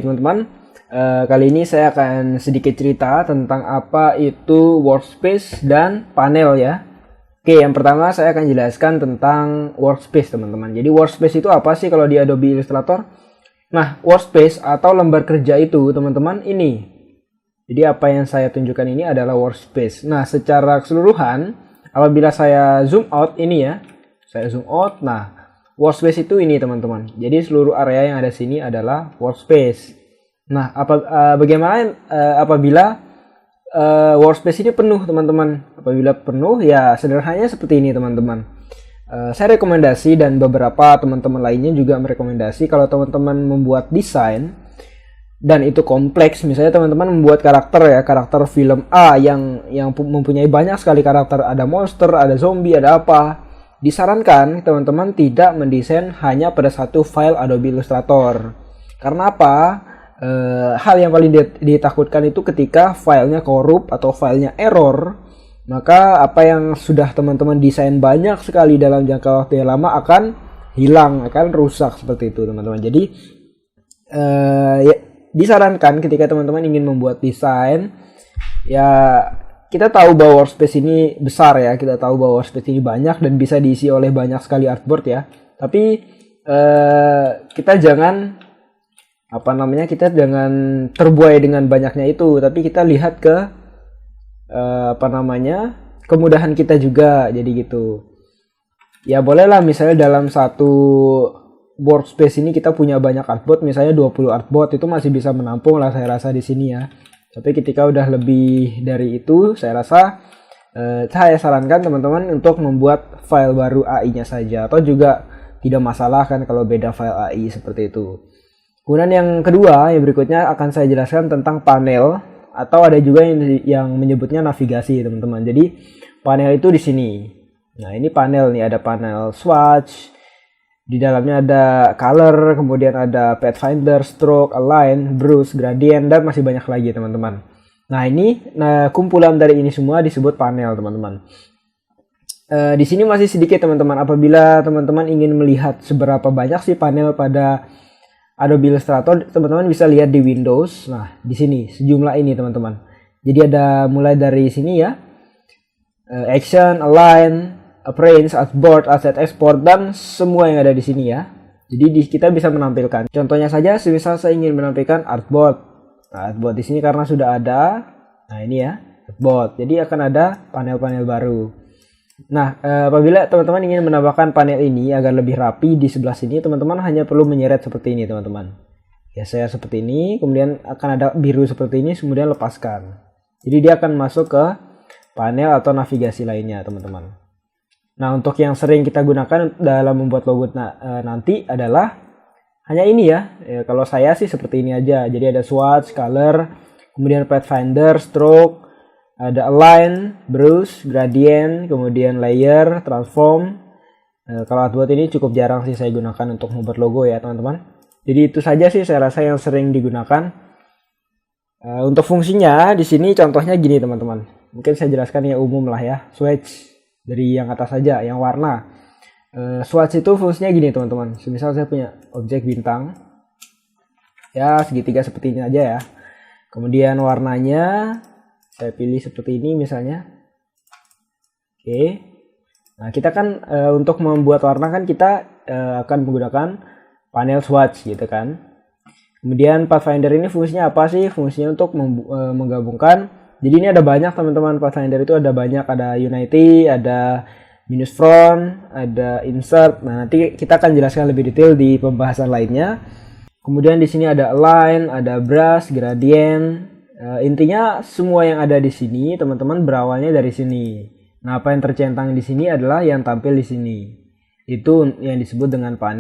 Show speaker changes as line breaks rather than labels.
Teman-teman, kali ini saya akan sedikit cerita tentang apa itu workspace dan panel ya. Oke, yang pertama saya akan jelaskan tentang workspace teman-teman. Jadi workspace itu apa sih kalau di Adobe Illustrator? Nah, workspace atau lembar kerja itu teman-teman ini. Jadi apa yang saya tunjukkan ini adalah workspace. Nah, secara keseluruhan apabila saya zoom out ini ya, saya zoom out. Nah, workspace itu ini teman-teman. Jadi seluruh area yang ada sini adalah workspace. Nah, bagaimana apabila workspace ini penuh teman-teman? Apabila penuh ya sederhananya seperti ini teman-teman. Saya rekomendasi dan beberapa teman-teman lainnya juga merekomendasi kalau teman-teman membuat desain dan itu kompleks, misalnya teman-teman membuat karakter film A yang mempunyai banyak sekali karakter, ada monster, ada zombie, ada apa. Disarankan teman-teman tidak mendesain hanya pada satu file Adobe Illustrator. Karena apa? Hal yang paling ditakutkan itu ketika filenya korup atau filenya error, maka apa yang sudah teman-teman desain banyak sekali dalam jangka waktu yang lama akan hilang, akan rusak seperti itu teman-teman. Jadi ya, disarankan ketika teman-teman ingin membuat desain, ya kita tahu bahwa workspace ini besar ya, kita tahu bahwa workspace ini banyak dan bisa diisi oleh banyak sekali artboard ya. Tapi kita jangan kita jangan terbuai dengan banyaknya itu, tapi kita lihat ke kemudahan kita juga. Jadi gitu. Ya bolehlah misalnya dalam satu workspace ini kita punya banyak artboard, misalnya 20 artboard itu masih bisa menampung lah saya rasa di sini ya. Tapi ketika udah lebih dari itu, saya rasa saya sarankan teman-teman untuk membuat file baru AI-nya saja, atau juga tidak masalah kan kalau beda file AI seperti itu. Kemudian yang kedua, yang berikutnya akan saya jelaskan tentang panel, atau ada juga yang menyebutnya navigasi teman-teman. Jadi panel itu di sini. Nah ini panel nih, ada panel swatch, di dalamnya ada color, kemudian ada pathfinder, stroke, align, brush, gradient, dan masih banyak lagi teman-teman. Nah ini kumpulan dari ini semua disebut panel teman-teman. Di sini masih sedikit teman-teman. Apabila teman-teman ingin melihat seberapa banyak sih panel pada Adobe Illustrator, teman-teman bisa lihat di Windows. Nah di sini sejumlah ini teman-teman. Jadi ada mulai dari sini ya, action, align, arrange, artboard, asset export, dan semua yang ada di sini ya. Jadi kita bisa menampilkan. Contohnya saja, semisal saya ingin menampilkan artboard. Nah, artboard di sini karena sudah ada. Nah ini ya, artboard. Jadi akan ada panel-panel baru. Nah, apabila teman-teman ingin menambahkan panel ini agar lebih rapi di sebelah sini, teman-teman hanya perlu menyeret seperti ini teman-teman. Ya saya seperti ini, kemudian akan ada biru seperti ini, kemudian lepaskan. Jadi dia akan masuk ke panel atau navigasi lainnya teman-teman. Nah, untuk yang sering kita gunakan dalam membuat logo nanti adalah hanya ini ya. Kalau saya sih seperti ini aja. Jadi ada swatch, color, kemudian pathfinder, stroke, ada align, brush, gradient, kemudian layer, transform. Kalau artboard ini cukup jarang sih saya gunakan untuk membuat logo ya teman-teman. Jadi itu saja sih saya rasa yang sering digunakan. Untuk fungsinya di sini contohnya gini teman-teman. Mungkin saya jelaskan yang umum lah ya. Swatch. Dari yang atas saja, yang warna. Swatch itu fungsinya gini teman-teman. Misal saya punya objek bintang, ya segitiga seperti ini aja ya. Kemudian warnanya saya pilih seperti ini misalnya. Oke. Nah kita kan untuk membuat warna kan kita akan menggunakan panel swatch gitu kan. Kemudian pathfinder ini fungsinya apa sih? Fungsinya untuk menggabungkan. Jadi ini ada banyak teman-teman, pathfinder itu ada banyak, ada unity, ada minus front, ada insert. Nah, nanti kita akan jelaskan lebih detail di pembahasan lainnya. Kemudian di sini ada align, ada brush, gradient. Intinya semua yang ada di sini teman-teman berawalnya dari sini. Nah, apa yang tercentang di sini adalah yang tampil di sini. Itu yang disebut dengan panel.